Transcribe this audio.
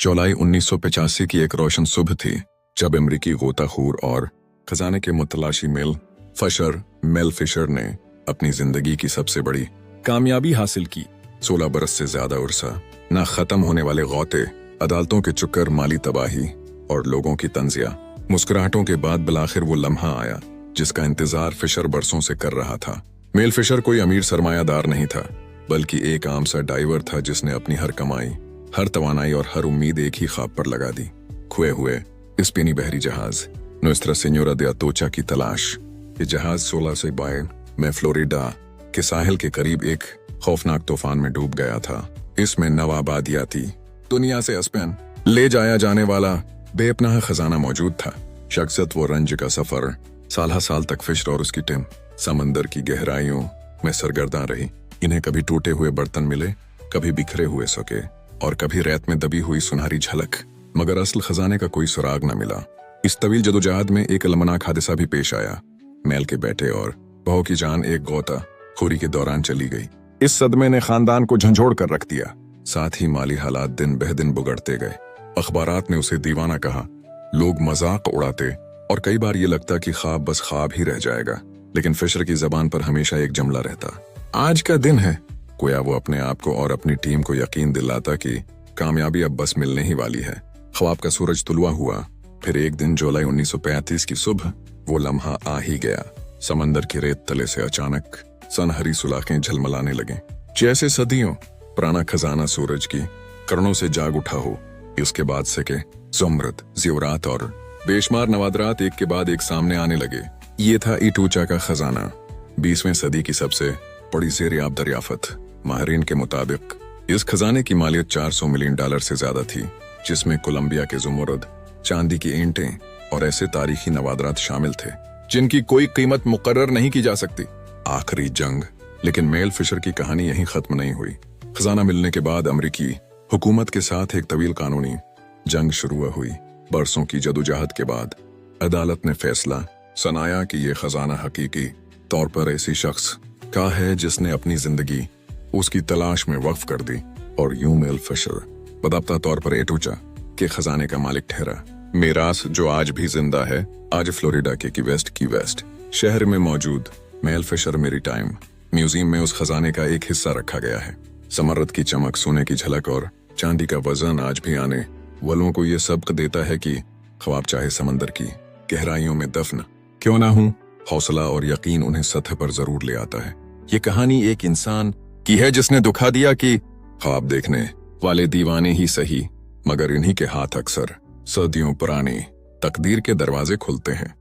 जुलाई 1985 की एक रोशन सुबह थी जब अमरीकी गोताखोर और खजाने के मुतलाशी मेल फिशर ने अपनी जिंदगी की सबसे बड़ी कामयाबी हासिल की। 16 बरस से ज्यादा उर्सा, ना खत्म होने वाले गौते, अदालतों के चक्कर, माली तबाही और लोगों की तंजिया। मुस्कुराहटों के बाद बिलाखिर वो लम्हा आया जिसका इंतजार फिशर बरसों से कर रहा था। मेल फिशर कोई अमीर सरमायादार नहीं था, बल्कि एक आम सा डाइवर था जिसने अपनी हर कमाई, हर तवानाई और हर उम्मीद एक ही ख्वाब पर लगा दी। खोए हुए स्पेनी बहरी जहाज नुस्त्रा सेन्योरा दे अतोचा की तलाश। ये जहाज 16 से 22 में फ्लोरिडा के साहिल के करीब एक खौफनाक तूफान में डूब गया था। इसमें नवाबादियाती दुनिया से स्पेन ले जाया जाने वाला बेपनाह खजाना मौजूद था। शख्सियत वो रंज का सफर, साल तक फिशर और उसकी टीम समंदर की गहराइयों में सरगर्दा रही। इन्हें कभी टूटे हुए बर्तन मिले, कभी बिखरे हुए सके और कभी रेत में दबी हुई सुनहरी झलक, मगर असल खजाने का कोई सुराग न मिला। इस तवील जदोजहद में एक अलमनाक हादसा भी पेश आया। मेल के बेटे और बहू की जान एक गोताखोरी के दौरान चली गई। इस सदमे ने खानदान को झंझोड़ कर रख दिया। साथ ही माली हालात दिन बह दिन बिगड़ते गए। अखबारात ने उसे दीवाना कहा, लोग मजाक उड़ाते और कई बार ये लगता कि ख्वाब बस ख्वाब ही रह जाएगा। लेकिन फिशर की जबान पर हमेशा एक जुमला रहता, आज का दिन है। गोया वो अपने आप को और अपनी टीम को यकीन दिलाता कि कामयाबी अब बस मिलने ही वाली है। ख्वाब का सूरज तुलवा हुआ। फिर एक दिन जुलाई 1935 की सुबह वो लम्हा आ ही गया। समंदर की रेत तले से अचानक सनहरी सुलाखें झलमलाने लगे, जैसे सदियों पुराना खजाना सूरज की करणों से जाग उठा हो। इसके बाद से के ज़ुमरद, ज़ेवरात और बेशुमार नवादरात एक के बाद एक सामने आने लगे। ये था इटूचा का खजाना, 20वीं सदी की सबसे बड़ी ज़ेर-ए-आब दरियाफत। माहिरीन के मुताबिक इस खजाने की मालियत $400 मिलियन से ज्यादा थी, जिसमें कोलंबिया के ज़ुमरद, चांदी की ईंटें और ऐसे तारीखी नवादरात शामिल थे जिनकी कोई कीमत मुकर्रर नहीं की जा सकती। आखिरी जंग। लेकिन मेल फिशर की कहानी यहीं खत्म नहीं हुई। खजाना मिलने के बाद अमरीकी हुकूमत के साथ एक तवील कानूनी जंग शुरू हुई। बरसों की जदोजहद के बाद अदालत ने फैसला सुनाया कि ये खजाना हकीकी तौर पर ऐसी शख्स का है जिसने अपनी जिंदगी उसकी तलाश में वक्फ कर दी, और यूं मेल फिशर बदाब्ता तौर पर एटूचा के खजाने का मालिक ठहरा। मीरास जो आज भी जिंदा है, आज फ्लोरिडा के की वेस्ट शहर में मौजूद मेल फिशर मैरीटाइम म्यूजियम में उस खजाने का एक हिस्सा रखा गया है। समरद की चमक, सोने की झलक और चांदी का वजन आज भी आने वालों को ये सबक देता है कि ख्वाब चाहे समंदर की गहराइयों में दफन क्यों ना हो, हौसला और यकीन उन्हें सतह पर जरूर ले आता है। ये कहानी एक इंसान की है जिसने दुखा दिया कि ख्वाब देखने वाले दीवाने ही सही, मगर इन्हीं के हाथ अक्सर सदियों पुरानी तकदीर के दरवाजे खुलते हैं।